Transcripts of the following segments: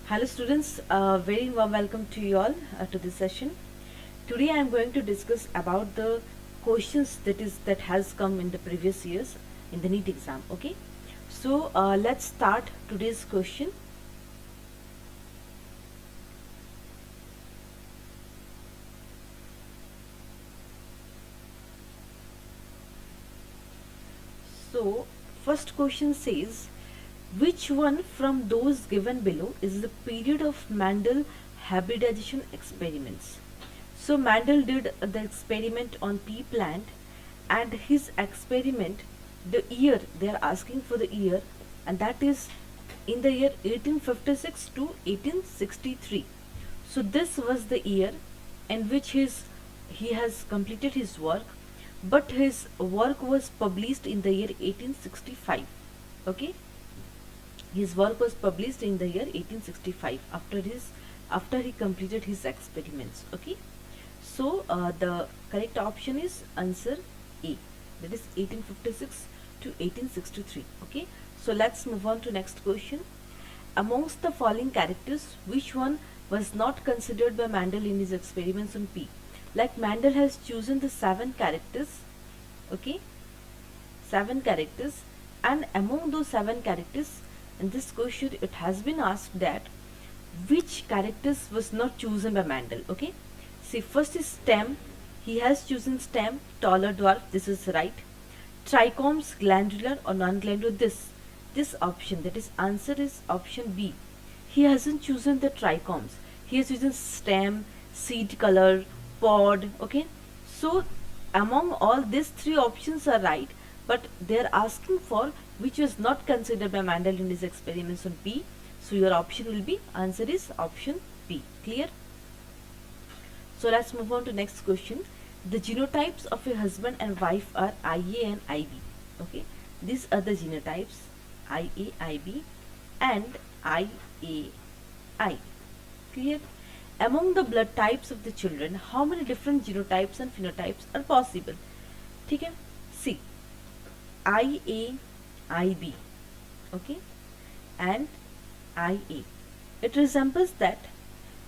Hello students, very warm welcome to you all to this session. Today I am going to discuss about the questions that has come in the previous years in the NEET exam. Okay, so let's start today's question. So first question says, which one from those given below is the period of Mendel hybridization experiments? So Mendel did the experiment on pea plant, and his experiment, the year they are asking for the year, and that is in the year 1856 to 1863. So this was the year in which he has completed his work, but his work was published in the year 1865. Okay, his work was published in the year 1865 after he completed his experiments. Okay, so the correct option is answer A, that is 1856 to 1863. Okay, so let's move on to next question. Amongst the following characters, which one was not considered by Mendel in his experiments on pea? Like Mendel has chosen the 7 characters. Okay, 7 characters, and among those 7 characters, in this question it has been asked that which characters was not chosen by Mendel. Okay, see, first is stem. He has chosen stem, taller dwarf. This is right. Trichomes, glandular or non-glandular. This option, that is answer is option B. He hasn't chosen the trichomes. He has chosen stem, seed color, pod. Okay, so among all these 3 options are right, but they are asking for which was not considered by Mendel in his experiments on pea. So your option will be, answer is option B. Clear? So let's move on to next question. The genotypes of a husband and wife are IA and IB. Okay, these are the genotypes IA, IB and IAI. Clear? Among the blood types of the children, how many different genotypes and phenotypes are possible? ठीक है, see, IA, IB, okay, and IA. It resembles that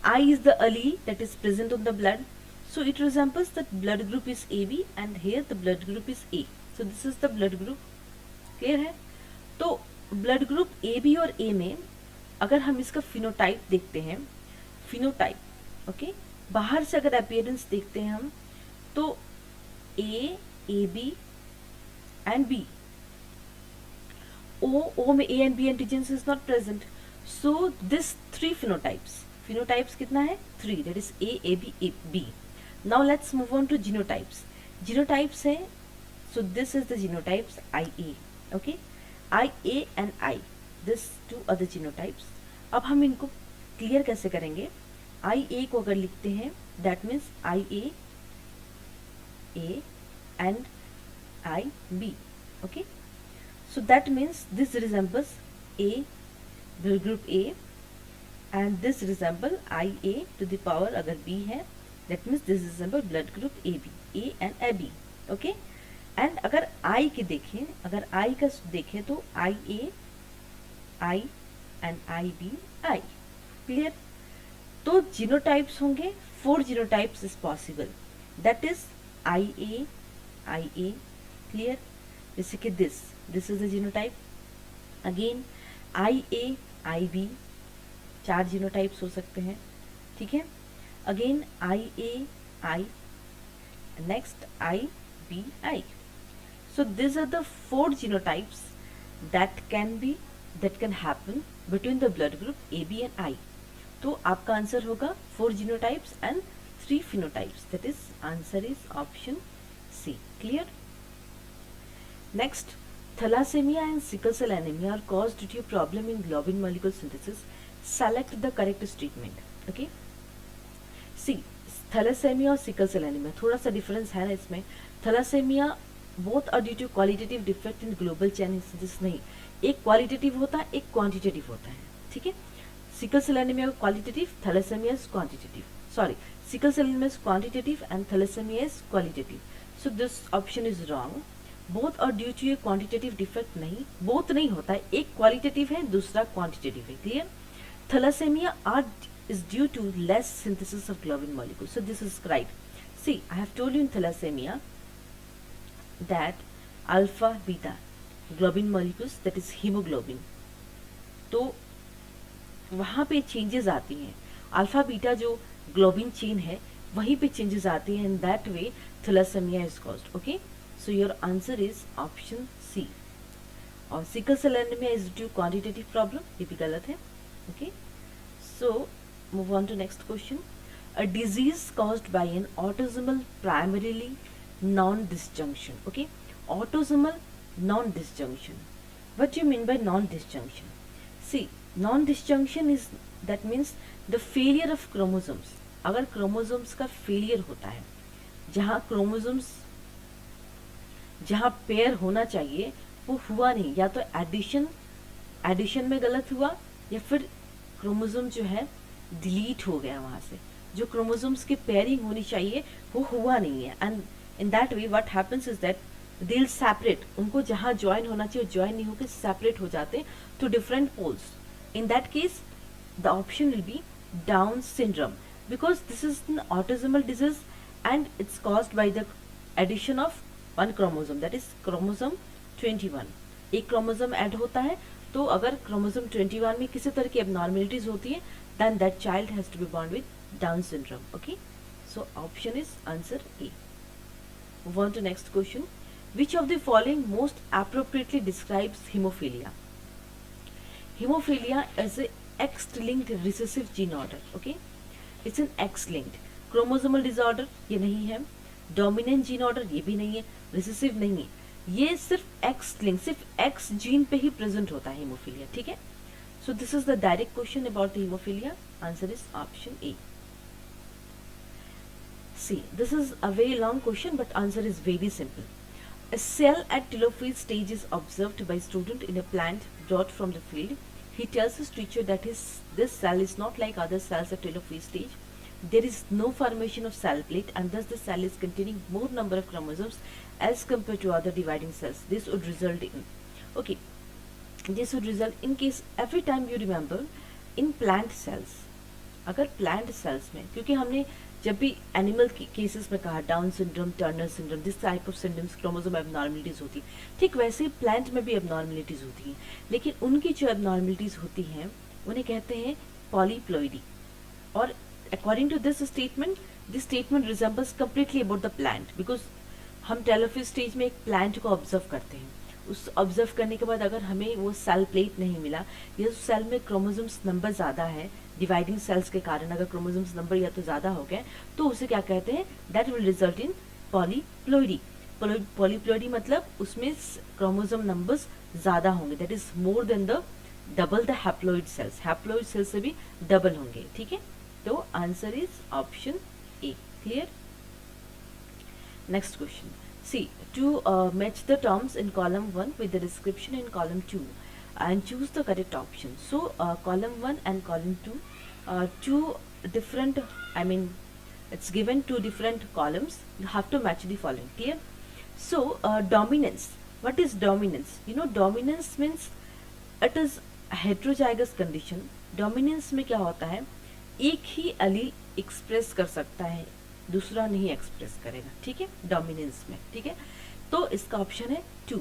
I is the allele that is present on the blood, so it resembles that blood group is AB and here the blood group is A. So this is the blood group. Clear है? तो blood group A B और ए में अगर हम इसका phenotype देखते हैं, phenotype okay, बाहर से अगर अपीयरेंस देखते हैं हम, तो A B and B, O में A and B antigens is not present, so this 3 phenotypes कितना है 3, that is A B B. Now let's move on to genotypes है, so this is the genotypes I A. Okay, I A and I, this 2 other genotypes. अब हम इनको clear कैसे करेंगे? आई ए को अगर लिखते हैं, that means I A and I B. Okay, so that means this resembles A, blood group A, and this resemble IA to the power अगर B है, that means this resemble blood group AB, A and AB. okay, and अगर I के देखें, अगर I का देखें तो IA, I and IB, I. clear? तो जीनोटाइप्स होंगे 4 genotypes is possible, that is IA, IA. clear? जैसे कि this is the genotype. again IA, IB, 4 genotypes हो सकते हैं. ठीक है, again IA, I, next IB, I. so these are the 4 genotypes that can happen between the blood group AB and I. तो आपका answer होगा 4 genotypes and 3 phenotypes, that is answer is option C. clear? Next, thalassemia and sickle cell anemia are caused due to a problem in globin molecule synthesis. Select the correct treatment. Okay, see, thalassemia और sickle cell anemia थोड़ा सा difference है ना इसमें. thalassemia both are due to qualitative defect in global chain synthesis. नहीं, एक qualitative होता है, एक क्वांटिटेटिव होता है. ठीक है, sickle cell anemia qualitative, thalassemia is quantitative. Sorry, sickle cell anemia is quantitative and thalassemia is qualitative. So this option is wrong. Both और due to a quantitative defect नहीं, बोथ नहीं होता है, एक क्वालिटेटिव है दूसरा क्वांटिटेटिव है. Clear? thalassemia are is due to less synthesis of globin molecules. So this is right. See, I have told you in thalassemia that alpha beta globin molecules, that is hemoglobin, तो वहाँ पे changes आती हैं. Alpha beta जो globin chain है वहीं पे changes आती हैं. In that way thalassemia is caused. Okay, so your answer is option C. और sickle cell anaemia is due quantitative problem, ये भी गलत है. Okay, so move on to next question. A disease caused by an autosomal primarily non disjunction. Okay, autosomal non disjunction. What you mean by non disjunction? See, non-disjunction is that means the failure of chromosomes. अगर chromosomes का failure होता है, जहाँ chromosomes जहाँ pair होना चाहिए वो हुआ नहीं, या तो एडिशन में गलत हुआ या फिर क्रोमोसोम जो है डिलीट हो गया वहाँ से. जो क्रोमोसोम्स की पेयरिंग होनी चाहिए वो हुआ नहीं है. And in that way what happens is that they will separate. उनको जहाँ ज्वाइन होना चाहिए ज्वाइन नहीं होकर सेपरेट हो जाते two different poles. In that case, the option will be Down syndrome, because this is an autosomal disease and it's caused by the addition of one chromosome, that is chromosome 21. एक chromosome add होता है, तो अगर chromosome 21 में किसी तरह की abnormalities होती है, then that child has to be born with Down syndrome. Okay, so option is answer A. Move on to next question. Which of the following most appropriately describes hemophilia? Hemophilia is a X-linked recessive gene order. Okay, it's an X-linked chromosomal disorder. ये नहीं है. Dominant gene order ये भी नहीं है. Recessive नहीं है. ये सिर्फ X-linked, सिर्फ X जीन पे ही प्रेजेंट होता है हेमोफीलिया. ठीक है, so this is the direct question about the hemophilia. Answer is option A. See, this is a very long question, but answer is very simple. A cell at telophase stage is observed by student in a plant brought from the field. He tells his teacher that this cell is not like other cells at telophase stage. There is no formation of cell plate, and thus the cell is containing more number of chromosomes as compared to other dividing cells. This would result in, okay, this would result in case every time you remember in plant cells. अगर plant cells में, क्योंकि हमने जब भी animal cases में कहा down syndrome, Turner syndrome, this type of syndromes chromosome abnormalities होती है. ठीक वैसे ही प्लांट में भी एबनॉर्मलिटीज होती हैं, लेकिन उनकी जो एबनॉर्मलिटीज होती हैं उन्हें कहते हैं पॉलीप्लॉइडी. और according to this statement resembles completely about the plant, because हम टेलोफेज स्टेज में एक प्लांट को ऑब्जर्व करते हैं. उस ऑब्जर्व करने के बाद अगर हमें वो सेल प्लेट नहीं मिला या उस सेल में क्रोमोसोम्स नंबर ज़्यादा है, डिवाइडिंग सेल्स के कारण अगर क्रोमोसोम्स नंबर या तो ज़्यादा हो गए, तो उसे क्या कहते हैं, that will result in polyploidy. Polyploidy मतलब उसमें क्रोमोसोम नंबर्स ज़्यादा होंगे, that is more than the double the haploid cells. Haploid cells से भी डबल होंगे. ठीक है, तो answer is option A. Clear? Next question. See, to match the terms in column 1 with the description in column 2 and choose the correct option. So, column 1 and column 2, two different, I mean, it's given two different columns. You have to match the following. Clear? So, dominance. What is dominance? You know, dominance means it is a heterozygous condition. Dominance में क्या होता है, एक ही allele express कर सकता है, दूसरा नहीं एक्सप्रेस करेगा. ठीक है, डोमिनेंस में. ठीक है, तो इसका ऑप्शन है 2.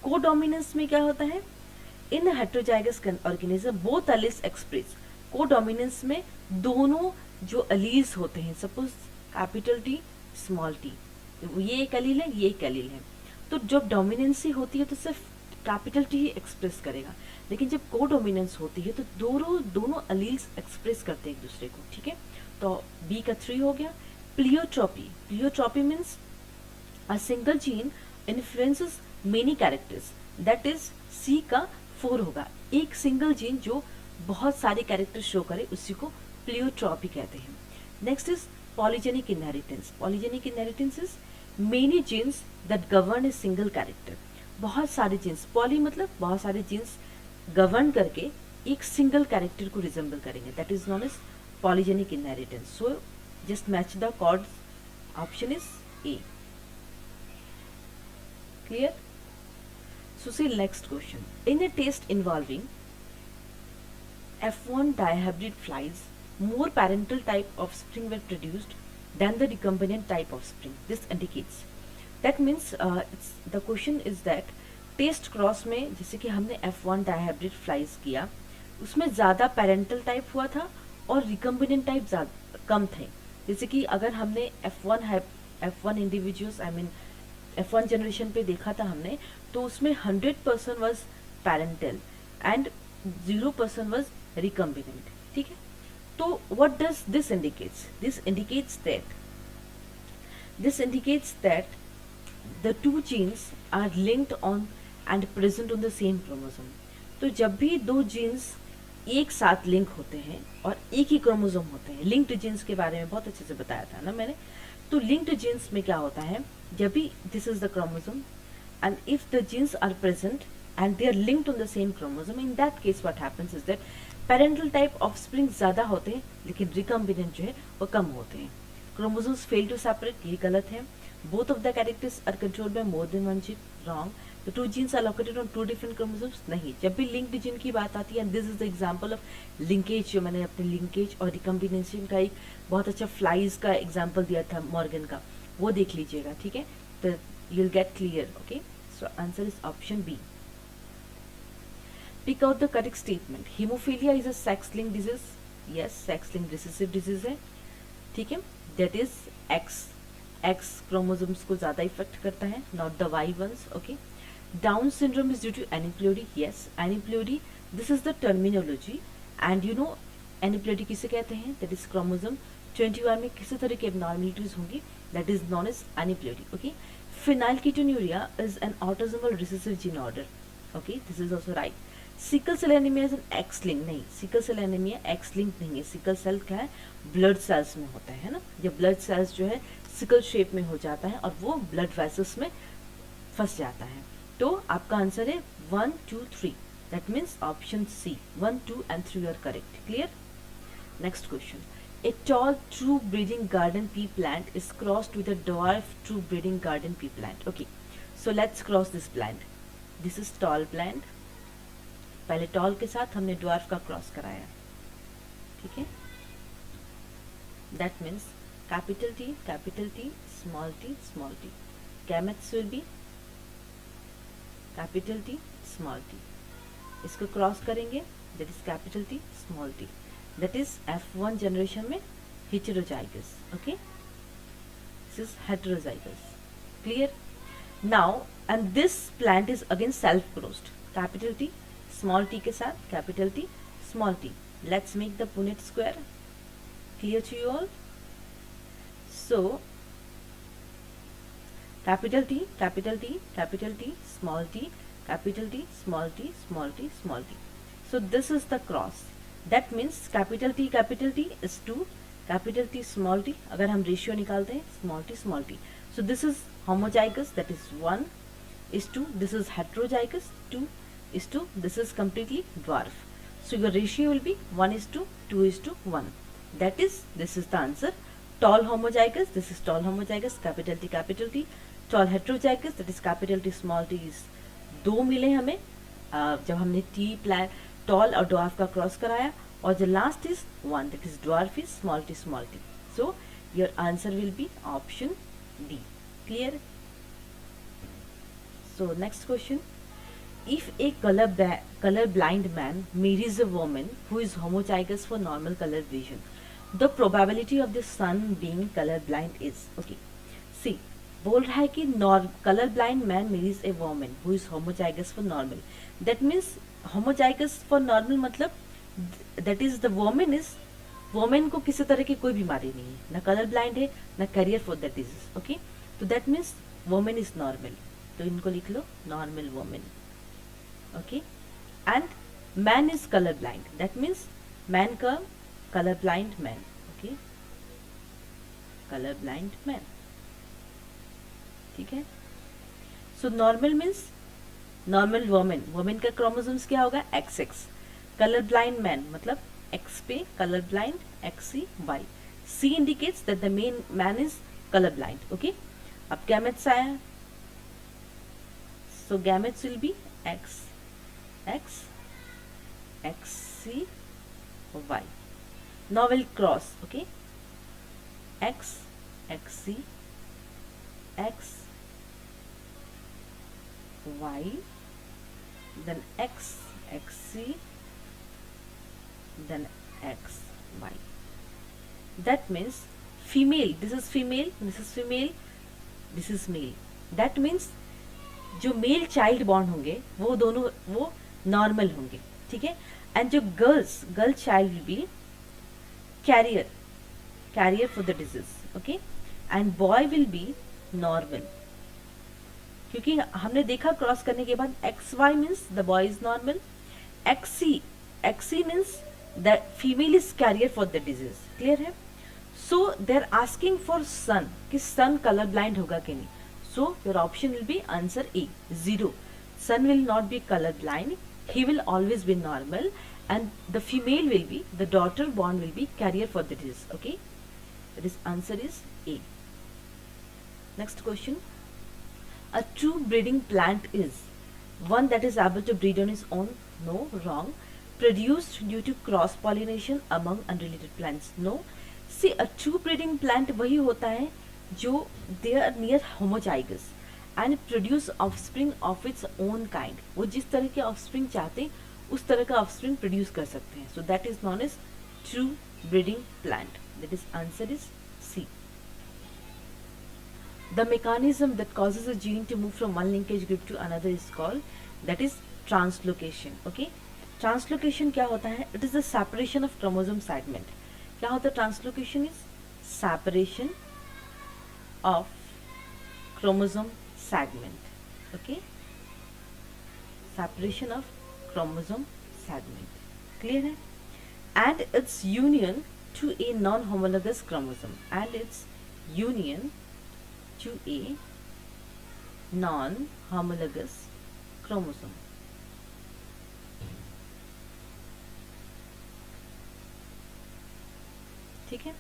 को डोमिनेंस में क्या होता है, इन heterozygous organism both alleles express. को डोमिनेंस में दोनों जो एलील्स होते हैं, suppose capital T small T, ये एक एलील है, ये एक एलील है, तो जब डोमिनेंसी होती है तो सिर्फ कैपिटल टी ही एक्सप्रेस करेगा. लेकिन जब को डोमिनेंस होती है तो दोनों एलील्स एक्सप्रेस करते हैं एक दूसरे को. ठीक है, तो बी का 3 हो गया. Pleiotropy. Pleiotropy means a single gene influences many characters. That is C का 4 होगा. एक सिंगल जीन जो बहुत सारे कैरेक्टर शो करे उसी को प्लियोट्रॉपी कहते हैं. Next is polygenic inheritance. Polygenic inheritance is many genes that govern a single character. बहुत सारे जीन्स, पॉली मतलब बहुत सारे जीन्स गवर्न करके एक सिंगल कैरेक्टर को रिजेंबल करेंगे, that is known as polygenic inheritance. So just match the chords. Option is A. Clear? So see next question. In a test involving F1 dihybrid flies, more parental type offspring were produced than the recombinant type offspring. This indicates. That means the question is that test cross में जैसे कि हमने F1 dihybrid flies किया, उसमें ज़्यादा parental type हुआ था और रिकम्बिनेंट टाइप कम थे. जैसे कि अगर हमने F1 इंडिविजुअल्स F1 जनरेशन पे देखा था हमने, तो उसमें 100% was parental and 0% was recombinant. ठीक है, तो what does this indicates? This indicates that the two genes are linked on and present on the same chromosome. तो जब भी दो जीन्स एक साथ लिंक होते हैं और एक ही क्रोमोसोम होते हैं, लिंक्ड जीन्स के बारे में बहुत अच्छे से बताया था ना मैंने. तो लिंक्ड जीन्स में क्या होता है, जब भी this is the chromosome and if the genes are present and they are linked on the same chromosome, in that case what happens is that parental type offspring ज़्यादा होते हैं लेकिन recombinant जो है वो कम होते हैं. Chromosomes fail to separate, ये गलत है. Both of the characters are controlled by more than one gene, wrong. The two genes are located on two different chromosomes, नहीं. जब भी linked gene की बात आती है, and this is the example of linkage, जो मैंने अपने linkage और recombination का एक बहुत अच्छा flies का example दिया था मॉर्गन का, वो देख लीजिएगा. ठीक है, तो you'll get clear. Okay, so answer is option B. Pick out the correct statement. Hemophilia is a sex-linked disease. Yes, sex-linked recessive disease है. ठीक है, that is X chromosomes को ज़्यादा इफेक्ट करता है, not the Y ones. Okay. Down syndrome is due to aneuploidy. Yes, aneuploidy. This is the terminology, and you know aneuploidy किसे कहते हैं? That is chromosome 21 में किसी तरह की abnormalities होंगी. That is known as aneuploidy. Okay. Phenylketonuria is an autosomal recessive gene order. Okay, this is also right. Sickle cell anaemia is an X linked. नहीं, sickle cell anaemia X linked नहीं है. Sickle cell क्या है, blood cells में होता है ना. जब ब्लड सेल्स जो है सिकल शेप में हो जाता है और वो ब्लड वेसल्स में फंस जाता है. तो आपका आंसर है 1, 2, 3. That means option C, 1, 2 and 3 are correct. Clear. Next question. A tall true breeding garden pea plant is crossed with a dwarf true breeding garden pea plant. Okay, so let's cross this plant. This is tall plant. पहले tall के साथ हमने dwarf का cross कराया. ठीक है, that means capital T, small t. Gametes will be capital T, small t. इसको cross करेंगे, that is capital T, small t. दैट इज F1 जनरेशन में heterozygous. Okay, this is heterozygous. Clear. Now and this plant is again self crossed. Capital T, small t के साथ capital T, small t. Let's make the Punnett square. Clear to you all. So capital T, small t, capital T, small t, small t, small t. So this is the cross. That means capital T is 2, capital T small t. अगर हम ratio निकालते हैं small t. So this is homozygous, that is 1 is 2. This is heterozygous, 2 is 2. This is completely dwarf. So your ratio will be 1 is to 2 is to 1. This is the answer. Tall homozygous, this is tall homozygous, capital T. Tall heterozygous, that is capital T small t is 2 मिले हमें जब हमने T plan toll और dwarf का cross कराया. और जो last is 1, that is dwarf is small t. So your answer will be option D. Clear? So next question. If a color blind man marries a woman who is homozygous for normal color vision, the probability of the son being color blind is. Okay, see, बोल रहा है कि color blind man marries a woman who is homozygous for normal. That means homozygous for normal मतलब that is the woman को किसी तरह की कोई बीमारी नहीं है, ना कलर ब्लाइंड है, ना carrier for that disease. Okay, तो that means women is normal. तो इनको लिख लो normal women. Okay, and man is colour blind. That means man का colour blind man. Okay, colour blind man. ठीक है. So normal means normal women का chromosomes क्या होगा, XX. कलर ब्लाइंड मैन मतलब X पे colour blind XC Y. C indicates that the main man is color blind. Okay, अब gametes आया. So gametes will be X XC Y. Now we'll cross, okay? X, XC, X, Y, then X, XC, then X, Y. That means female, this is female, this is female, this is male. That means जो male child born होंगे वो दोनों वो normal होंगे, ठीक है. And जो girl child will be carrier for the disease, okay. And boy will be normal, क्योंकि हमने देखा क्रॉस करने के बाद X Y means the boy is normal, XC means the female is carrier for the disease. Clear है. So they are asking for son, कि son colour blind होगा कि नहीं. So your option will be answer A, 0. Son will not be color blind. He will always be normal, and the female will be, the daughter born will be carrier for the disease. Okay, this answer is A. Next question. A true breeding plant is one that is able to breed on its own. No, wrong. Produced due to cross pollination among unrelated plants. No. See, a true breeding plant वही होता है जो they are near homozygous and produce offspring of its own kind. वो जिस तरह के offspring चाहते हैं उस तरह का ऑफस्प्रिंग प्रोड्यूस कर सकते हैं. So that is known as true breeding plant. That is answer is C. The mechanism that causes a gene to move from one linkage group to another is called, that is translocation. Okay, translocation क्या होता है? It is the separation of chromosome segment. क्या होता है translocation? is separation of chromosome segment. Okay, separation of chromosome segment. Clear है. And its union to a non-homologous chromosome, and its union to a non-homologous chromosome. ठीक है.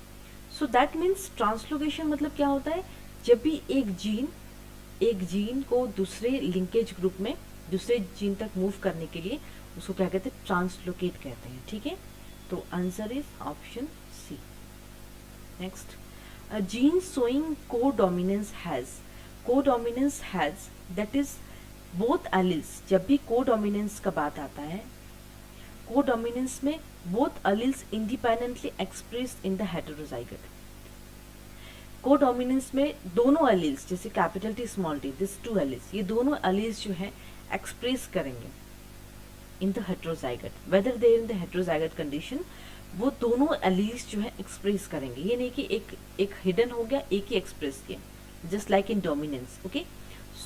So that means translocation मतलब क्या होता है? जब भी एक जीन को दूसरे लिंकेज ग्रुप में दूसरे जीन तक मूव करने के लिए उसको क्या कहते हैं? ट्रांसलोकेट कहते हैं. ठीक है. तो answer is option C. Next, a gene showing codominance has that is both alleles. जब भी कोडोमिनेंस का बात आता है, कोडोमिनेंस में both alleles independently expressed in the heterozygote. Codominance में दोनों alleles, जैसे capital T small T, this two alleles, ये दोनों alleles जो है एक्सप्रेस करेंगे in the heterozygote. Whether they in the heterozygote condition, वो दोनों alleles जो है एक्सप्रेस करेंगे. ये नहीं कि एक हिडन हो गया, एक ही एक्सप्रेस किया, just like in dominance. Okay,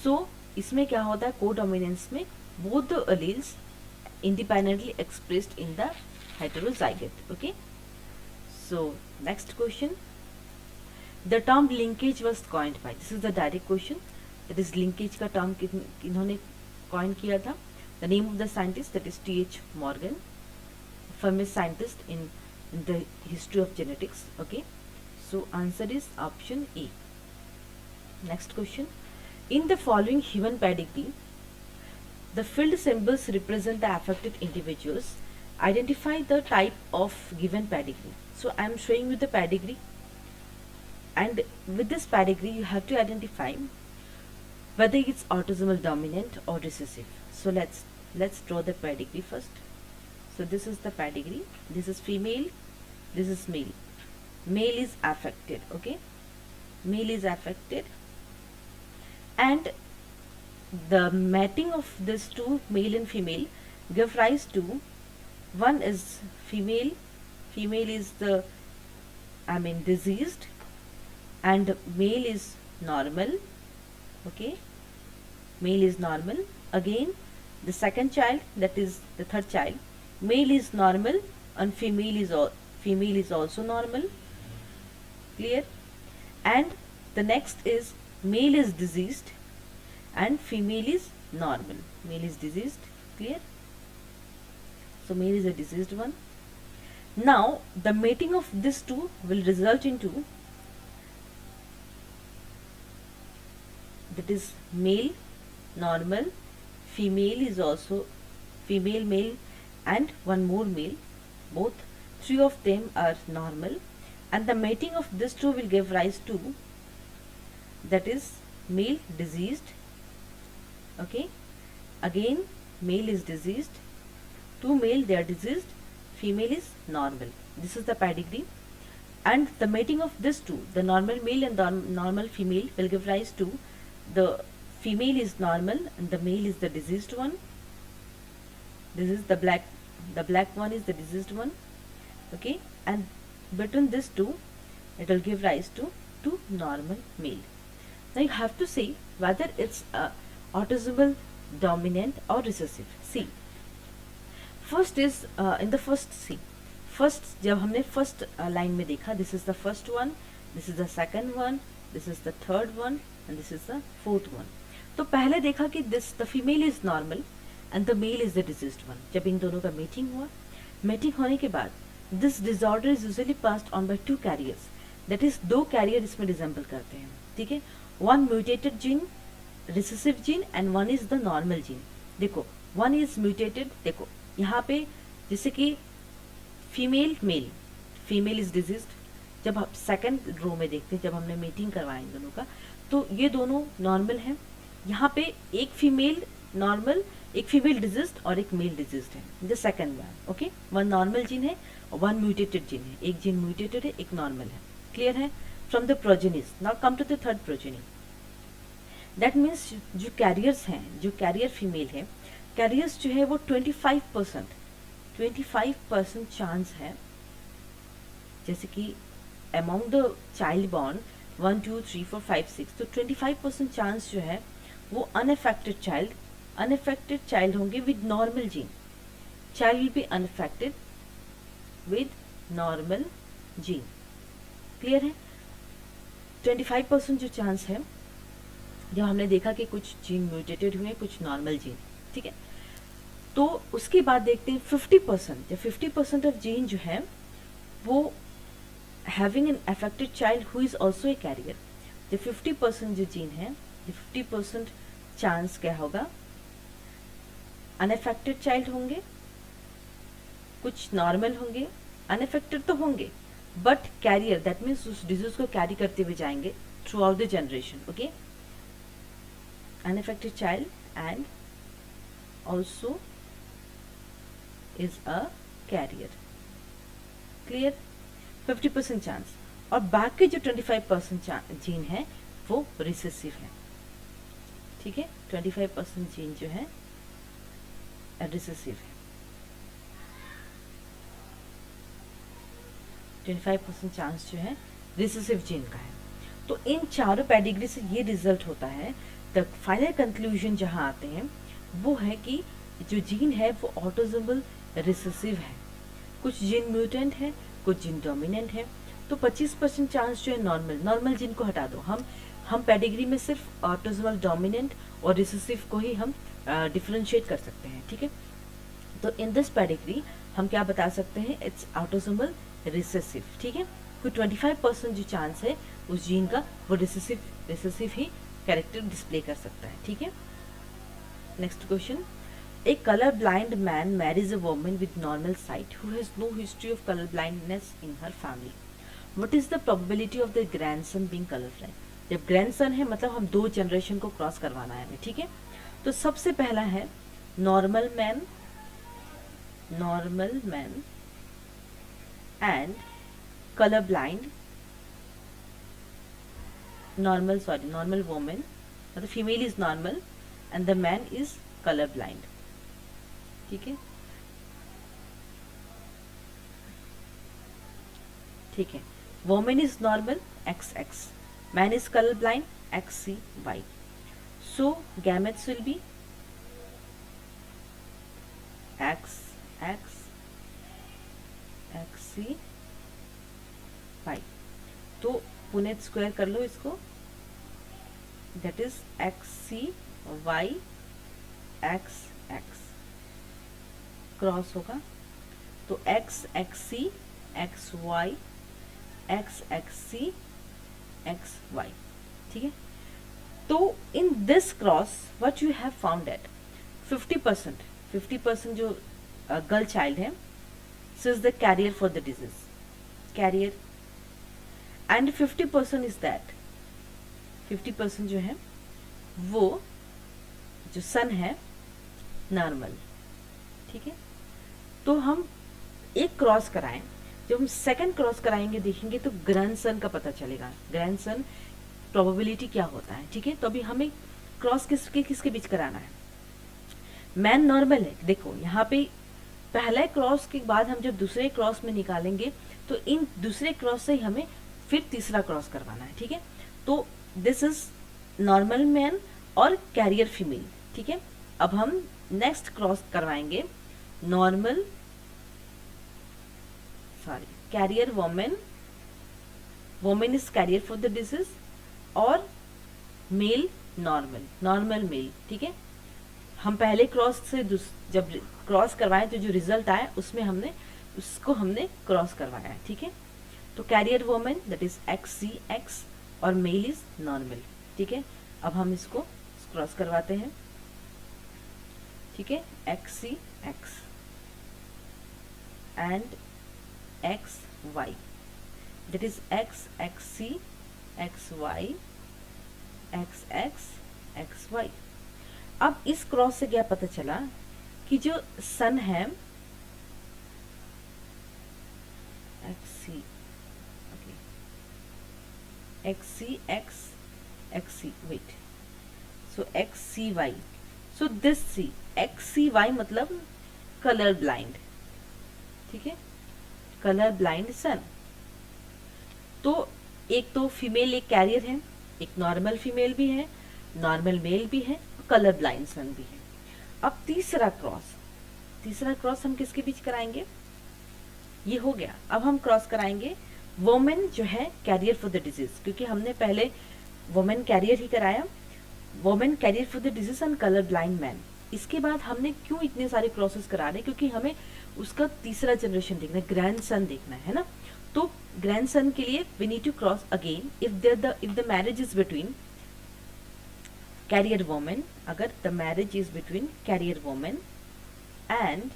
so इसमें क्या होता है? कोडोमिनेंस में both the alleles independently expressed in the heterozygote. Okay, so next question. The term linkage was coined by, this is the direct question, that is linkage का term किन्होंने coin किया था? The name of the scientist, that is T.H. Morgan, famous scientist in the history of genetics. Okay, so answer is option A. Next question. In the following human pedigree, the filled symbols represent the affected individuals. Identify the type of given pedigree. So I am showing you the pedigree, and with this pedigree you have to identify whether it's autosomal dominant or recessive. So let's draw the pedigree first. So this is the pedigree. This is female, this is male. Male is affected. Okay, male is affected, and the mating of these two, male and female, give rise to, one is female is the diseased, and male is normal. Okay, male is normal. Again, the second child, that is the third child, male is normal and female is also normal. Clear. And the next is male is diseased and female is normal. Male is diseased. Clear. So male is a diseased one. Now the mating of these two will result into, that is male normal, female is also female male, and one more male, both 3 of them are normal, and the mating of this two will give rise to, that is, male diseased. Okay, again male is diseased, two male they are diseased, female is normal. This is the pedigree, and the mating of this two, the normal male and the normal female, will give rise to the female is normal and the male is the diseased one. This is the black one is the diseased one. Okay, and between these two it will give rise to two normal male. Now you have to say whether it's autosomal dominant or recessive. See, first is in the first, see, first जब हमने first line में देखा, this is the first one, this is the second one, this is the third one and this is the fourth one. तो पहले देखा कि this the female is normal and the male is the diseased one. जब इन दोनों का meeting हुआ, meeting होने के बाद this disorder is usually passed on by two carriers. That is दो कैरियर इसमें रिजेंबल करते हैं. ठीक है, one mutated gene, recessive gene, and one is the normal gene. देखो वन इज म्यूटेटेड, देखो यहाँ पे जैसे कि female male, female is diseased. जब आप सेकंड रो में देखते हैं, जब हमने मीटिंग करवाया इन दोनों का, तो ये दोनों नॉर्मल हैं. यहाँ पे एक फीमेल नॉर्मल, एक फीमेल डिजीज्ड और एक मेल डिजीज्ड है. The second one. Okay, one normal gene है और वन म्यूटेटेड जीन है. एक जीन म्यूटेटेड है, एक नॉर्मल है. क्लियर है? From the progenies. Now come to the third progeny. That means जो कैरियर्स हैं, जो कैरियर फीमेल है, कैरियर्स जो है वो 25% चांस है, जैसे कि अमॉन्ग द चाइल्ड बॉर्न 1 2 3 4 5 6, तो 25% चांस जो है वो अनअफेक्टेड चाइल्ड होंगे with normal gene. Child will B unaffected with normal gene. Clear है? 25% जो चांस है, जब हमने देखा कि कुछ जीन म्यूटेटेड हुए, कुछ नॉर्मल जीन. ठीक है, तो उसके बाद देखते हैं 50%. जब 50% ऑफ जीन जो है वो having an affected child who is also a carrier. जो 50% जो जीन है, 50% चांस क्या होगा? अनअफेक्टेड चाइल्ड होंगे, कुछ नॉर्मल होंगे, अनअफेक्टेड तो होंगे बट कैरियर, दैट मीन्स उस डिजीज को कैरी करते हुए जाएंगे through out the generation. Okay, unaffected child and also is a carrier. Clear? 50% chance. और बाकी जो 25% जीन है वो रिसेसिव है. ठीक है, 25% जीन जो है रिसेसिव है. 25% चांस जो है रिसेसिव जीन का है. तो इन चारों पेडिग्री से ये रिजल्ट होता है. द फाइनल कंक्लूजन जहां आते हैं वो है कि जो जीन है वो ऑटोसोमल रिसेसिव है. कुछ जीन म्यूटेंट है, कुछ जीन डोमिनेंट है. तो 25% चांस जो है नॉर्मल जीन को हटा दो. हम पेडिग्री में सिर्फ ऑटोसोमल डोमिनेंट और रिसेसिव को ही हम डिफरेंशिएट कर सकते हैं. ठीक है, तो इन दिस पेडिग्री हम क्या बता सकते हैं? It's autosomal recessive. ठीक है, कोई 25% जो चांस है उस जीन का, वो रिसेसिव ही कैरेक्टर डिस्प्ले कर सकता है. ठीक है, next question. A color-blind man marries a woman with normal sight who has no history of color-blindness in her family. What is the probability of the grandson being colorblind? जब grandson है मतलब हम 2 generation को cross करवाना है हमें. ठीक है, तो सबसे पहला है normal man and colour blind, normal women, मतलब female is normal and the man is colour blind. ठीक है, ठीक है. Women is normal XX, man is colour blind XCY. So gametes will be XX XCY. तो Punnett square कर लो इसको, that is XCY XX cross होगा तो XXC XY XXC XY. ठीक है, तो in this cross what you have found at 50% जो गर्ल चाइल्ड है, so is the carrier for the disease, carrier, and 50% is that 50% जो है वो जो सन है नॉर्मल, ठीक है। तो हम एक क्रॉस कराएं, जब हम सेकंड क्रॉस कराएंगे देखेंगे तो ग्रैंडसन का पता चलेगा, ग्रैंडसन प्रोबेबिलिटी क्या होता है, ठीक है। तो अभी हमें क्रॉस किसके बीच कराना है, मैन नॉर्मल है, देखो यहाँ पे पहले क्रॉस के बाद हम जब दूसरे क्रॉस में निकालेंगे तो इन दूसरे क्रॉस से ही हमें फिर तीसरा क्रॉस करवाना है, ठीक है। तो दिस इज नॉर्मल मैन और कैरियर फीमेल, ठीक है। अब हम नेक्स्ट क्रॉस करवाएंगे normal carrier women, women is carrier for the disease, और मेल नॉर्मल मेल, ठीक है। हम पहले क्रॉस से जब क्रॉस करवाए तो जो रिजल्ट आया उसमें हमने क्रॉस करवाया है, ठीक है। तो carrier women that is XCX और मेल इज नॉर्मल, ठीक है। अब हम इसको क्रॉस करवाते हैं, ठीक है, XCX and XY that is XXC XY XX XY। अब इस क्रॉस से क्या पता चला कि जो सन है XCX wait, so XCY, so this XCY मतलब कलर ब्लाइंड, ठीक है, कलर ब्लाइंड सन। तो एक तो फीमेल एक कैरियर है, एक नॉर्मल फीमेल भी है, नॉर्मल मेल भी है, कलर ब्लाइंड सन भी है। अब तीसरा क्रॉस हम किसके बीच कराएंगे, ये हो गया। अब हम क्रॉस कराएंगे वोमेन जो है कैरियर फॉर द डिजीज, क्योंकि हमने पहले वोमेन कैरियर ही कराया, women carrier for the disease and colour blind man. इसके बाद हमने क्यों इतने सारे क्रॉसेस करा रहे, क्योंकि हमें उसका तीसरा जनरेशन देखना है, ग्रैंड सन देखना है ना। तो ग्रैंड सन के लिए we need to cross again if the marriage is between carrier women, अगर the marriage is between carrier women and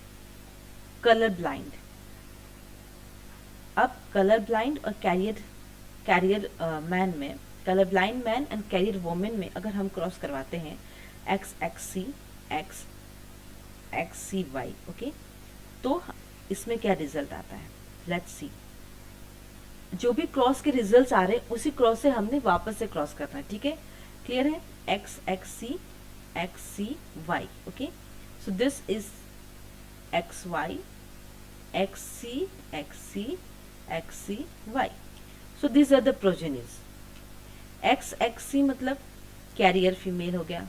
colour blind. अब कलर ब्लाइंड और कैरियर मैन में, colour blind man and carrier women में अगर हम cross करवाते हैं XXC XXCY, okay, तो इसमें क्या रिजल्ट आता है, लेट्स सी। जो भी क्रॉस के रिजल्ट्स आ रहे हैं उसी क्रॉस से हमने वापस से क्रॉस करना है, ठीक है, क्लियर है। XXC XCY, okay, so this is XY XC XCY, so these are the progenies। XXC मतलब कैरियर फीमेल हो गया,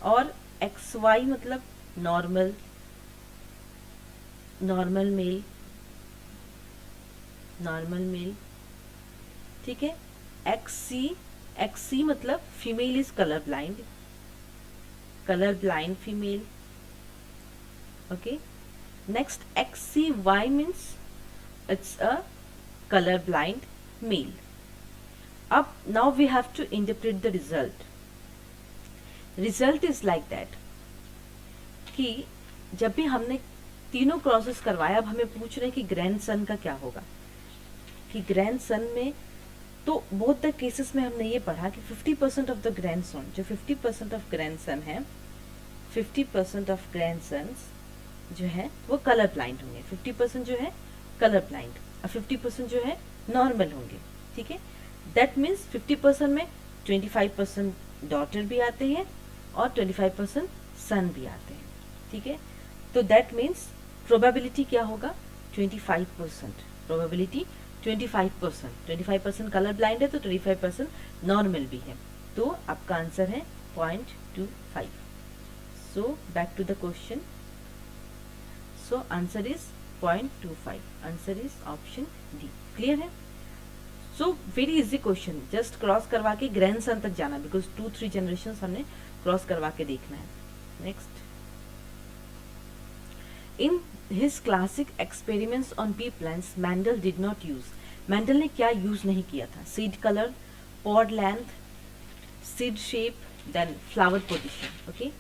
और XY मतलब नॉर्मल मेल, ठीक है। XC मतलब female is colour blind female, okay. Next XCY means it's a color blind male। अब now we have to interpret the result is like that कि जब भी हमने तीनों क्रॉसेस करवाया, अब हमें पूछ रहे हैं कि ग्रैंडसन का क्या होगा, कि ग्रैंडसन में तो बोथ द केसेस में हमने ये पढ़ा कि 50% ऑफ द ग्रैंडसन, जो 50% ऑफ ग्रैंडसन है, 50% ऑफ ग्रैंडसन्स जो है वो कलर ब्लाइंड होंगे, 50% जो है कलर ब्लाइंड और 50% जो है नॉर्मल होंगे, ठीक है। दैट मीन्स 50% में 25% डॉटर भी आते हैं और 25% सन भी आते हैं, ठीक है। तो दैट मीन्स प्रोबेबिलिटी क्या होगा, 25%, प्रोबेबिलिटी 25% कलर ब्लाइंड है तो 25% नॉर्मल भी है, तो आपका आंसर है 0.25। So back to the question, so answer is 0.25, answer is option D, clear है। So very easy question, just cross करवा के ग्रैंडसन तक जाना, बिकॉज 2-3 जनरेशन हमने क्रॉस करवा के देखना है। Next, in his classic experiments on pea plants Mendel did not use, Mendel ने क्या यूज नहीं किया था, seed colour, pod length, seed shape, then flower position, okay.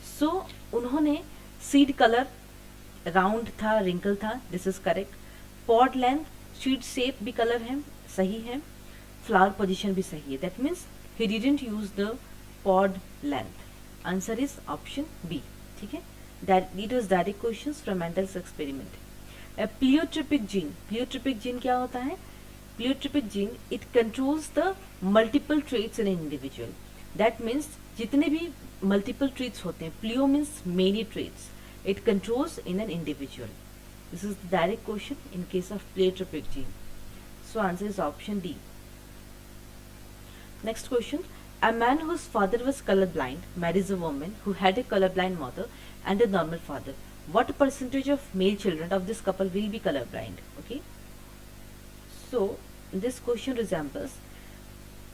So उन्होंने सीड कलर राउंड था, रिंकल था, this is correct. Pod length, seed shape भी colour है, सही है. फ्लावर पोजीशन भी सही है. That means he didn't use the pod length. Answer is option B. ठीक है, that it was direct questions from Mendel's experiment. Pleiotropic gene, pleiotropic gene क्या होता है? Pleiotropic gene it controls the multiple traits in an individual. That means जितने भी multiple traits होते हैं, pleio means many traits, it controls in an individual. This is the direct question in case of pleiotropic gene. So answer is option D. Next question. A man whose father was colorblind marries a woman who had a colorblind mother and a normal father. What percentage of male children of this couple will be colorblind? Okay. So this question resembles.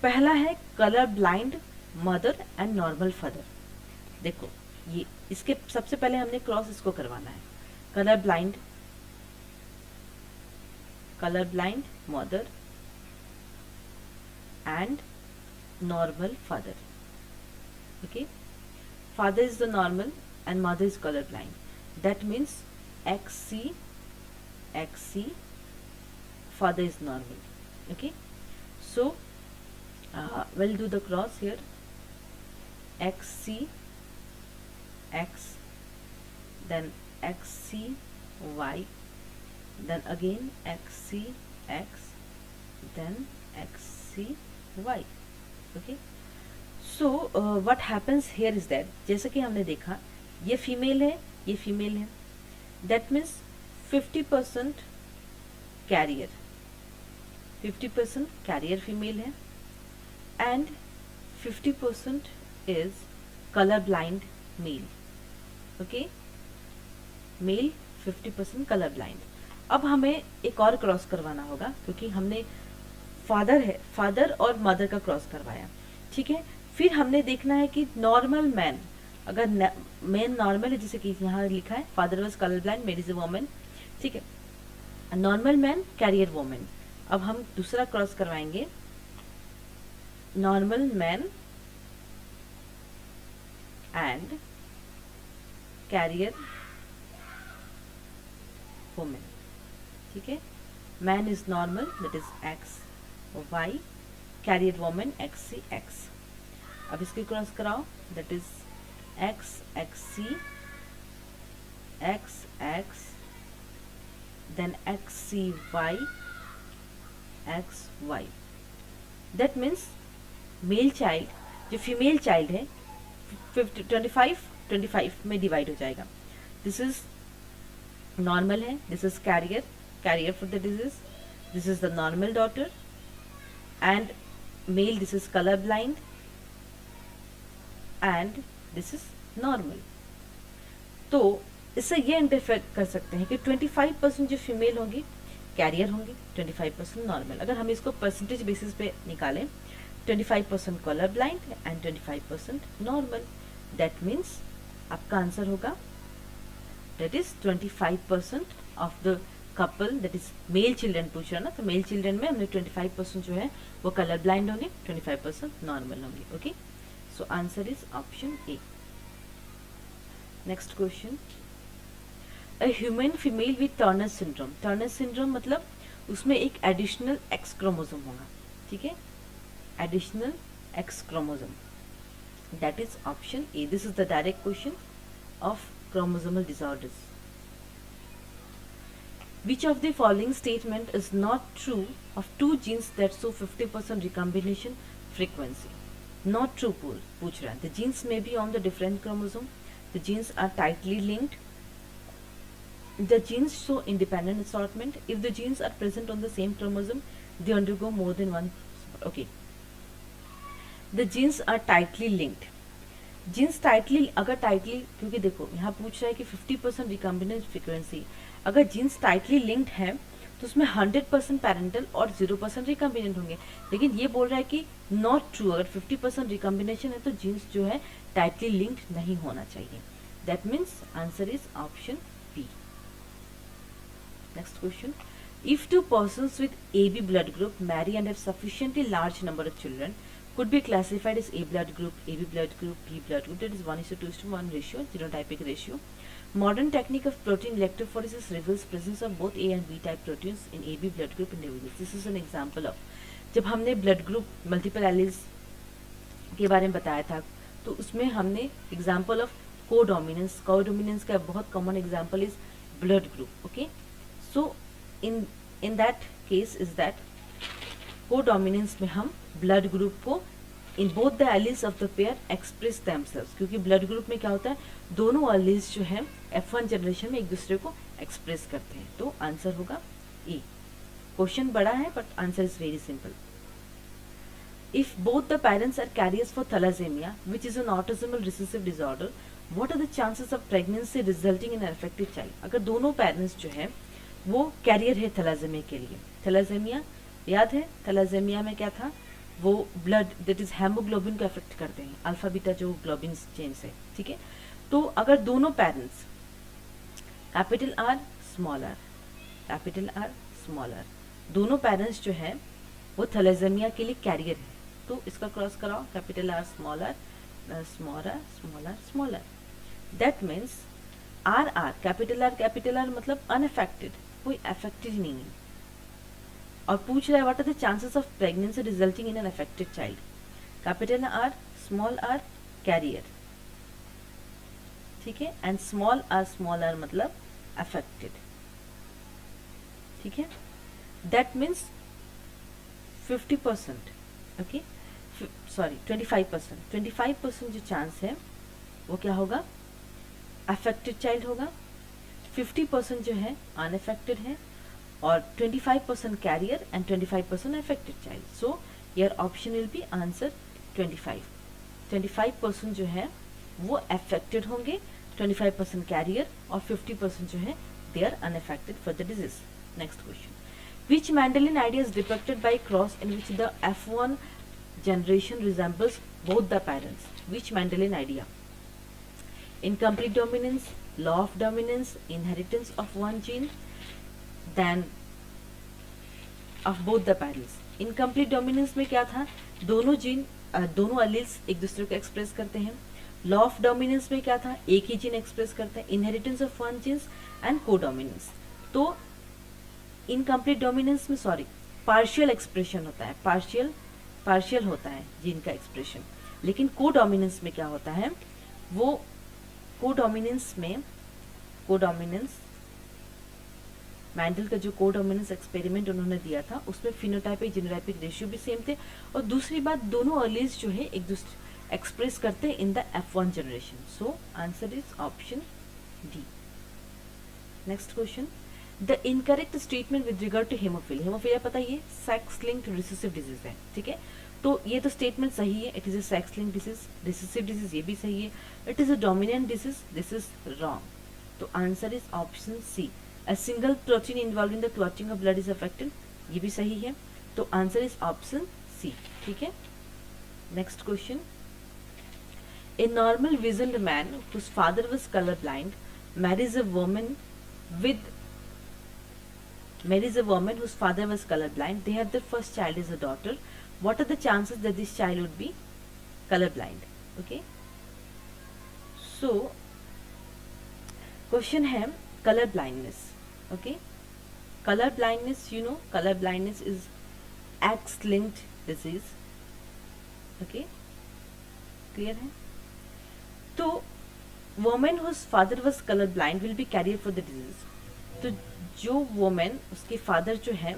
पहला है colorblind mother and normal father. देखो ये इसके सबसे पहले हमने cross इसको करवाना है. Colour blind mother and normal father. Okay, father is the normal and mother is colour blind. That means XC father is normal. Okay, so we'll do the cross here. XC X, then XC Y, then again XC X, then XC Y. Okay, so what happens here is that जैसे कि हमने देखा ये female है, ये female है. That means 50% carrier, 50% carrier female है and 50% is color blind male. Okay, male 50% colour blind. अब हमें एक और क्रॉस करवाना होगा क्योंकि हमने फादर और मदर का क्रॉस करवाया. ठीक है, फिर हमने देखना है कि नॉर्मल मैन, अगर मैन नॉर्मल है जैसे कि यहाँ लिखा है father was colour blind marriage a woman. ठीक है, नॉर्मल मैन कैरियर वुमन. अब हम दूसरा क्रॉस करवाएंगे normal man and carrier women. ठीक है, man is normal that is XY, carrier women XC. अब इसके क्रॉस कराओ that is XC XX, then XCY XY. That means male child, जो फीमेल चाइल्ड है 25 में डिवाइड हो जाएगा. दिस इज नॉर्मल है, this is carrier for the disease, this is the normal daughter and male, this is colour blind and this is normal. तो इससे ये interfere कर सकते हैं कि 25% जो फीमेल होंगी कैरियर होंगी, 25% नॉर्मल. अगर हम इसको परसेंटेज बेसिस पे निकालें 25% colour blind and 25% normal. That means आपका आंसर होगा that is 25% of the couple, that is male children पूछ रहा ना, तो मेल चिल्ड्रन में हमने 25% जो है वो कलर ब्लाइंड होंगे, 25% नॉर्मल होंगे. Okay, so answer is option A. Next question. A human female with Turner syndrome. Turner syndrome मतलब उसमें एक एडिशनल एक्स क्रोमोसोम होगा. ठीक है, additional x chromosome, that is option A. This is the direct question of chromosomal disorders. Which of the following statement is not true of two genes that show 50% recombination frequency? Not true पूछ रहा है. The genes may be on the different chromosome. The genes are tightly linked. The genes show independent assortment. If the genes are present on the same chromosome, they undergo more than one. Okay. The genes are tightly linked. Genes tightly, अगर tightly, क्योंकि देखो यहाँ पूछ रहा है कि 50% recombinant frequency, अगर genes tightly linked है तो उसमें 100% पैरेंटल और 0% रिकम्बिनेंट होंगे. लेकिन ये बोल रहा है कि नॉट ट्रू, अगर 50% रिकम्बिनेशन है तो जीन्स जो है टाइटली लिंक्ड नहीं होना चाहिए. That means answer is option B. Next question. If two persons with AB blood group marry and have sufficiently large number of children, could be classified as A blood group, AB blood group, B blood group. That is 1:2:1 ratio, genotypic ratio. Modern technique of protein electrophoresis reveals presence of both A and B type proteins in AB blood group individuals. This is an example of, जब हमने blood group multiple Alice के बारे में बताया था तो उसमें हमने एग्जाम्पल ऑफ कोडोमिनेंस का बहुत common example is blood group. Okay, so in that case is that codominance में हम ब्लड ग्रुप को in both the alleles of the pair express themselves, क्योंकि ब्लड ग्रुप में क्या होता है, दोनों एलिस जो है F1 जनरेशन में एक दूसरे को एक्सप्रेस करते हैं. तो आंसर होगा E. क्वेश्चन बड़ा है but answer is very simple. If both the parents are carriers for thalassemia, which is an autosomal recessive disorder, what are the chances of pregnancy resulting in an affected child? अगर दोनों parents जो है वो career है थैलासेमिया के लिए. थैलासेमिया याद है, थैलासेमिया में क्या था, वो ब्लड दैट इज हेमोग्लोबिन को अफेक्ट करते हैं, अल्फा बीटा जो ग्लोबिन चेन है. ठीक है, तो अगर दोनों parents capital R small R दोनों पेरेंट्स जो है वो थैलासेमिया के लिए कैरियर है, तो इसका क्रॉस कराओ, capital R small R. That means R capital R मतलब अनअफेक्टेड, कोई अफेक्टेड नहीं है. और पूछ रहा है what are the chances of pregnancy resulting in an affected child. Capital R small R carrier, ठीक है, एंड स्मॉल आर मतलब अफेक्टेड. ठीक है, दैट मीन्स 50%, ओके, सॉरी 25% जो चांस है वो क्या होगा, अफेक्टेड चाइल्ड होगा. 50% जो है अनअफेक्टेड है और 25% carrier and 25% affected child. So your option will be answer 25% जो है वो अफेक्टेड होंगे, 25% कैरियर और 50% जो है they are unaffected for the disease. Next question. Which Mendelian idea is depicted by cross in which the F1 generation resembles both the parents? Which Mendelian idea? Incomplete dominance, law of dominance, inheritance of one gene, then of both the parents. Incomplete dominance में क्या था, दोनों gene दोनों alleles एक दूसरे को express करते हैं. लॉ ऑफ डोमिनेंस में क्या था, एक ही जीन एक्सप्रेस करते हैं. Inheritance of one genes and codominance. तो इनकम्प्लीट डोमिनेंस में सॉरी पार्शियल एक्सप्रेशन होता है, पार्शियल होता है जीन का एक्सप्रेशन. लेकिन कोडोमिनेंस में क्या होता है, वो कोडोमिनेंस मैंडल का जो कोडोमिनेंस एक्सपेरिमेंट उन्होंने दिया था उसमें फिनोटाइपिक जीनोटाइपिक रेशियो भी सेम थे. और दूसरी बात दोनों एलील्स जो है एक दूसरे एक्सप्रेस करते हैं in the F1 generation. So answer is option D. Next question. The incorrect statement with regard to haemophilia. Haemophilia पता है ये सेक्स लिंक्ड रिसेसिव डिजीज है. ठीक है, तो ये तो स्टेटमेंट सही है, it is a sex linked disease. Recessive disease ये भी सही है. It is a dominant disease, this is wrong. तो answer is option C. A single protein involve in the clotting of blood is affected, ये भी सही है. तो आंसर इज ऑप्शन सी. ठीक है, next question. A normal visioned man whose father was colour blind marries a woman whose father was colorblind. They have their first child is a daughter. What are the chances that this child would be colorblind? Okay. So, question है color blindness. Okay. Color blindness, you know, color blindness is X-linked disease. Okay. Clear है? तो woman whose father was colorblind will be carrier for the disease. तो जो woman उसके father जो है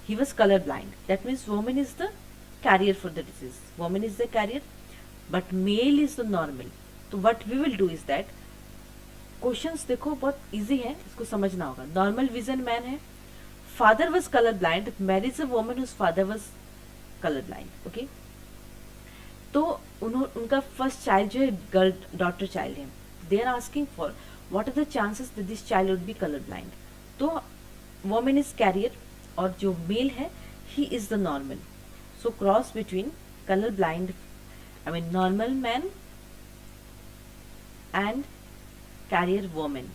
he was colorblind, that means woman is the carrier for the disease. Woman is the carrier but male is the normal. तो what we will do is that questions देखो बहुत easy है, इसको समझना होगा. नॉर्मल विजन मैन है, father was colour blind, marriage a woman whose father was colour blind. Okay, तो उनका फर्स्ट चाइल्ड जो है गर्ल डॉटर चाइल्ड है. They are asking for what are the chances that this child would be colour blind. तो woman is carrier और जो male है he is the normal. So cross between colour blind I mean normal man and carrier woman.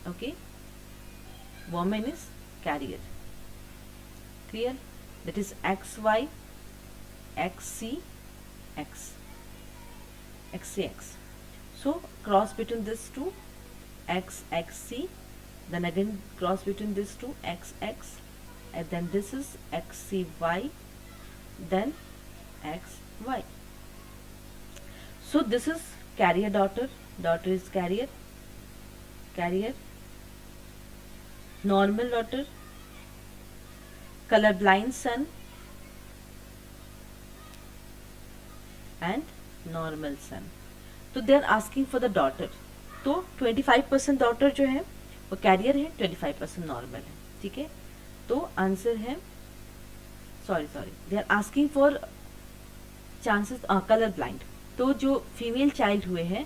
Okay, woman is carrier. Clear? That is XY XCX XCX. So cross between this two XXC, then again cross between these two XX, and then this is XCY, then XY. So this is carrier daughter, daughter is carrier, carrier, normal daughter, color blind son, and normal son. तो they are asking for the daughter, तो 25% daughter जो है वो career है, 25% normal है, ठीक है। तो आंसर है, sorry they are asking for chances colour blind. तो जो फीमेल चाइल्ड हुए हैं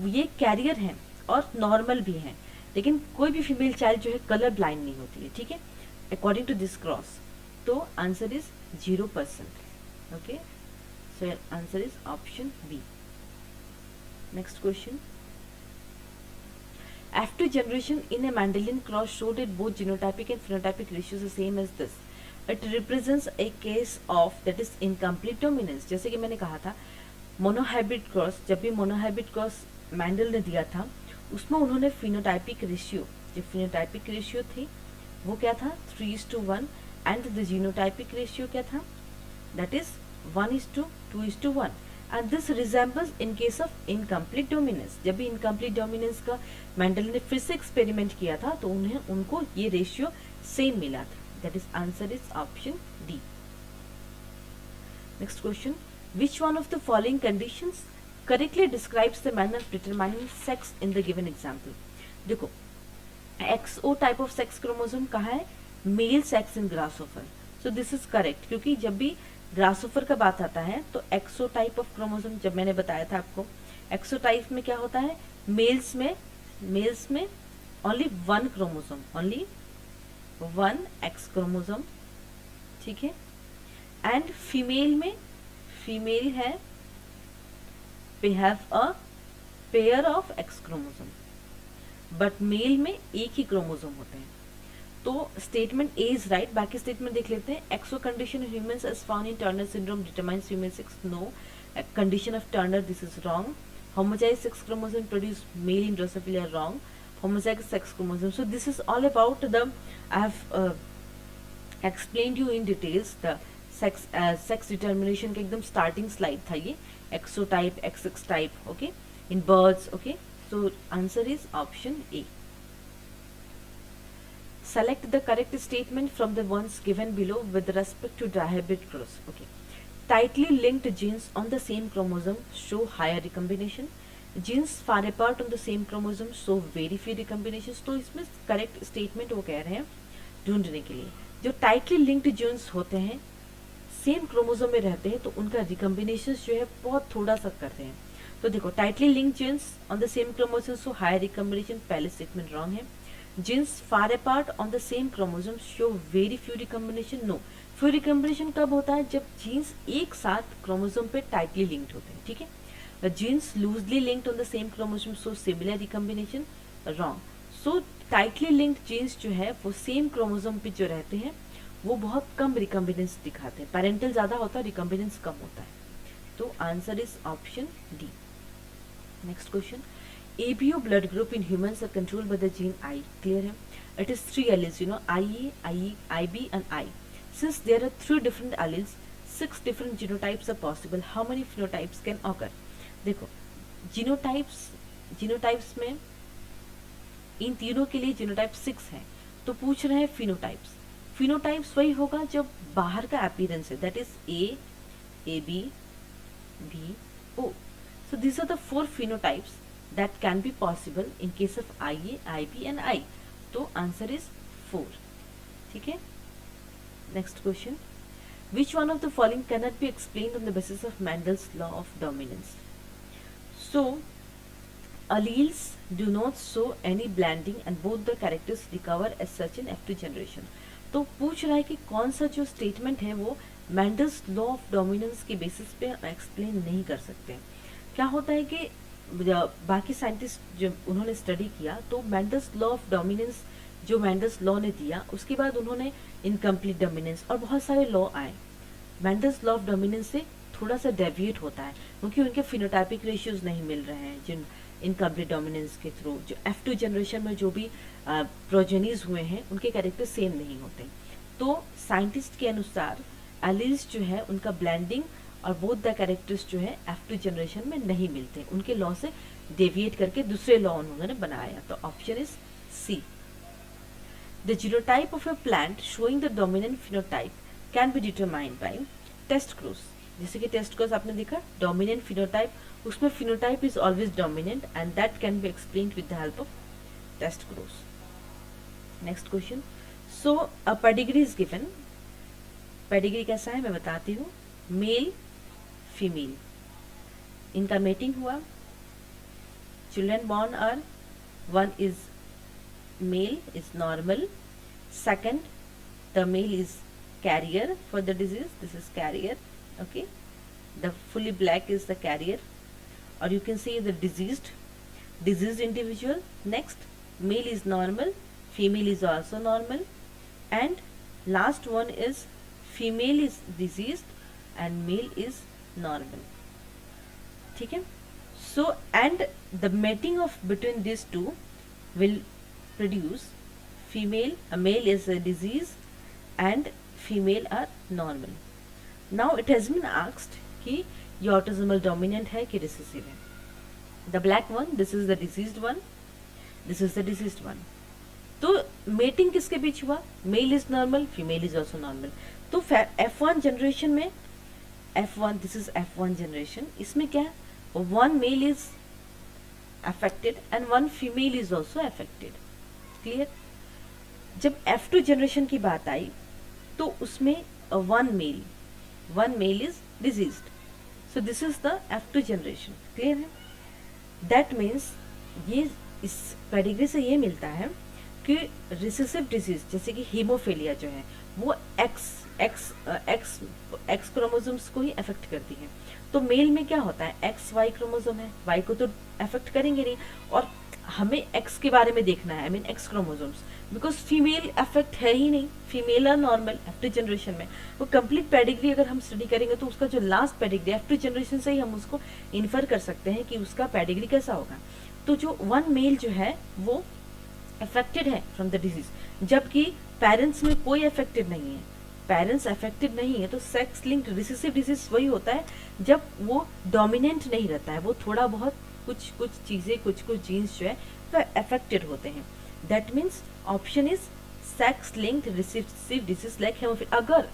ये कैरियर हैं और नॉर्मल भी हैं, लेकिन कोई भी फीमेल चाइल्ड जो है कलर ब्लाइंड नहीं होती है, ठीक है, अकॉर्डिंग टू दिस क्रॉस। तो answer is 0%। Okay, so your answer is option B. Next question. After generation in a Mendelian cross showed that both genotypic and phenotypic ratios are same as this. It represents a case of that is incomplete dominance. जैसे कि मैंने कहा था monohybrid cross, जब भी monohybrid cross Mendel ने दिया था उसमें उन्होंने फिनोटाइपिक रेशियो, जो फिनोटाइपिक रेशियो थी वो क्या था 3:1 एंड द जीनोटाइपिक रेशियो क्या था that is 1:2:1 and this resembles in case of incomplete dominance. जब भी incomplete dominance का मेंडल ने फिर से एक्सपेरिमेंट किया था तो उनको ये रेशियो सेम मिला था, that is answer is option D. Next question, which one of the following conditions correctly describes the manner of determining sex in the given example? देखो XO type of sex chromosome कहाँ है, male sex in grasshopper, so this is correct, क्योंकि जब भी ग्रासोफर का बात आता है तो एक्सो टाइप ऑफ क्रोमोसोम, जब मैंने बताया था आपको एक्सो टाइप में क्या होता है, मेल्स में only 1 chromosome, only 1 X chromosome, ठीक है, एंड फीमेल है we have a pair of X chromosome, but male में एक ही क्रोमोसोम होते हैं। तो स्टेटमेंट ए इज राइट, बाकी स्टेटमेंट देख लेते हैं। X O condition in humans as found in Turner syndrome determines female sex, no. Condition of Turner, this is wrong. Homozygous sex chromosome produce male in Drosophila, wrong. Homozygous sex chromosome, so this is all about the, I have explained you in details the sex determination के एकदम starting slide था ये, X O type, XX type, okay, in birds, okay. So answer is option A. Select the correct statement from the ones given below with respect to dihybrid cross. Okay. Tightly linked genes on the same chromosome show higher recombination. Genes far apart on the same chromosome show very few recombinations. तो इसमें correct statement वो कह रहे हैं ढूंढने के लिए, जो tightly linked genes होते हैं सेम क्रोमोसोम में रहते हैं तो उनका recombinations जो है बहुत थोड़ा सा करते हैं। तो देखो tightly linked genes on the same chromosome show higher recombination, पहले statement wrong है। Genes far apart on the same chromosome show very few recombination, no। few recombination कब होता है, जब जीन्स एक साथ क्रोमोसोम पे टाइटली लिंक्ड होते हैं, ठीक है। Genes loosely linked on the same chromosome so similar recombination, wrong. So tightly linked genes जो है वो सेम क्रोमोसोम पे जो रहते हैं वो बहुत कम रिकम्बिनेंस दिखाते हैं, पेरेंटल ज्यादा होता है, रिकम्बिनेंस कम होता है। तो answer is option D. Next question, ABO blood group in humans are controlled by the gene I. Clear है? It is 3 alleles, you know, IE, IE, IB and I. Since there are 3 different alleles, 6 different genotypes are possible. How many phenotypes can occur? देखो genotypes में इन तीनों के लिए genotype 6 है, तो पूछ रहे हैं फिनोटाइप्स। फिनोटाइप्स वही होगा जब बाहर का अपीयरेंस है, that is AB, BO. So these are the 4 phenotypes that can be possible in case of IA, IB and I. तो आंसर इज 4, ठीक है। Next question, which one of the following cannot be explained on the basis of Mendel's law of dominance? So alleles do not show any blending and both the characters recover as such in F2 generation. तो पूछ रहा है कि कौन सा जो statement है वो Mendel's law of dominance के बेसिस पे एक्सप्लेन नहीं कर सकते। क्या होता है कि बाकी साइंटिस्ट जो उन्होंने स्टडी किया तो मेंडल्स लॉ ऑफ डोमिनेंस जो मेंडल्स लॉ ने दिया उसके बाद उन्होंने इनकम्प्लीट डोमिनेंस और बहुत सारे लॉ आए। मेंडल्स लॉ ऑफ डोमिनेंस से थोड़ा सा डेविएट होता है क्योंकि उनके फिनोटाइपिक रेशियोज नहीं मिल रहे हैं, जिन इनकम्प्लीट डोमिनेंस के थ्रू। जो F2 जनरेशन में जो भी प्रोजेनीज हुए हैं उनके कैरेक्टर सेम नहीं होते। तो साइंटिस्ट के अनुसार एलीज जो है उनका ब्लेंडिंग और बोथ द कैरेक्टर्स जो है F2 जनरेशन में नहीं मिलते, उनके लॉ से डेविएट करके दूसरे लॉ उन्होंने बनाया। तो option is C. The genotype of a plant showing the dominant phenotype can be determined by test cross. जैसे कि टेस्ट क्रॉस आपने देखा डोमिनेंट फिनोटाइप, उसमें phenotype is always dominant and that can be explained with the help of test cross. Next question, so a pedigree is given. Pedigree कैसा है मैं बताती हूँ। मेल फीमेल, इनका मेटिंग हुआ, children born are, one is mail is normal, second the male is carrier for the disease, this is carrier, okay, the fully black is the carrier, or you can say the diseased individual. Next, male is normal, female is also normal, and last one is female is diseased and male is normal. ठीक है, so and the mating of between these two will produce female, a male is a disease and female are normal. Now it has been asked कि ये autosomal dominant है कि recessive है. The black one, this is the diseased one, this is the diseased one. तो mating किसके बीच हुआ? Male is normal, female is also normal. तो F1 generation में F1, this is F1 generation, इसमें क्या? One male is affected and one female is also affected. Clear? जब F2 generation की बात आई तो उसमें one male is diseased, so this is the F2 generation. Clear है? दैट मीन्स ये इस पेडिग्री से ये मिलता है कि रिसेसिव डिजीज जैसे कि हीमोफीलिया जो है वो एक्स क्रोमोसोम्स को ही अफेक्ट करती है। तो मेल में क्या होता है, एक्स वाई क्रोमोसोम है, वाई को तो अफेक्ट करेंगे नहीं, और हमें एक्स के बारे में देखना है, I mean x chromosomes, because female affect है ही नहीं, female are normal F2 generation में। वो कंप्लीट पेडिग्री अगर हम स्टडी करेंगे तो उसका जो लास्ट पेडिग्री F2 जनरेशन से ही हम उसको इन्फर कर सकते हैं कि उसका पेडिग्री कैसा होगा। तो जो वन मेल जो है वो अफेक्टेड है फ्रॉम द डिजीज, जबकि पेरेंट्स में कोई अफेक्टेड नहीं है, पेरेंट्स अफेक्टेड नहीं है। तो सेक्स लिंक्ड रिसेसिव डिजीज वही होता है जब वो डोमिनेंट नहीं रहता है, वो थोड़ा बहुत कुछ चीजें कुछ जीन्स जो है वो अफेक्टेड होते हैं। That means option is sex linked recessive disease like haemophilia. अगर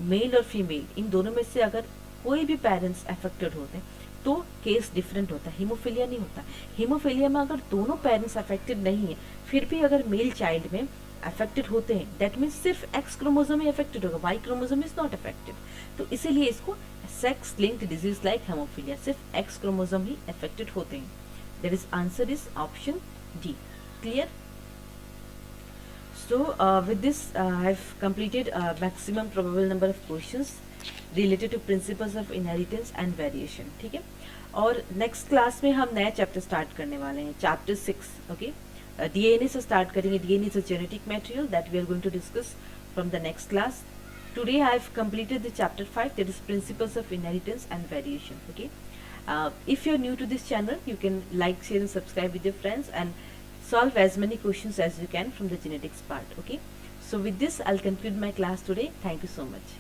मेल और फीमेल इन दोनों में से अगर कोई भी पेरेंट्स अफेक्टेड होते हैं तो केस डिफरेंट होता है, हीमोफीलिया नहीं होता। हीमोफीलिया में अगर दोनों पेरेंट्स अफेक्टेड नहीं है फिर भी अगर मेल चाइल्ड में अफेक्टेड होते हैं, दैट मीन्स सिर्फ एक्स क्रोमोसोम ही अफेक्टेड होगा, Y chromosome is not affected. तो इसीलिए इसको sex linked disease like hemophilia, सिर्फ एक्स क्रोमोसोम ही अफेक्टेड होते हैं। That is answer is option D. Clear? So with this I have completed maximum probable number of questions related to principles of inheritance and variation. ठीक है, और next class में हम नया चैप्टर स्टार्ट करने वाले हैं, चैप्टर 6। ओके, DNA से स्टार्ट करेंगे। DNA is a genetic material that we are going to discuss from the next class. Today I have completed the chapter 5, that is principles of inheritance and variation. Okay, if you are new to this channel, you can like, share and subscribe with your friends and solve as many questions as you can from the genetics part. Okay, so with this I'll conclude my class today. Thank you so much.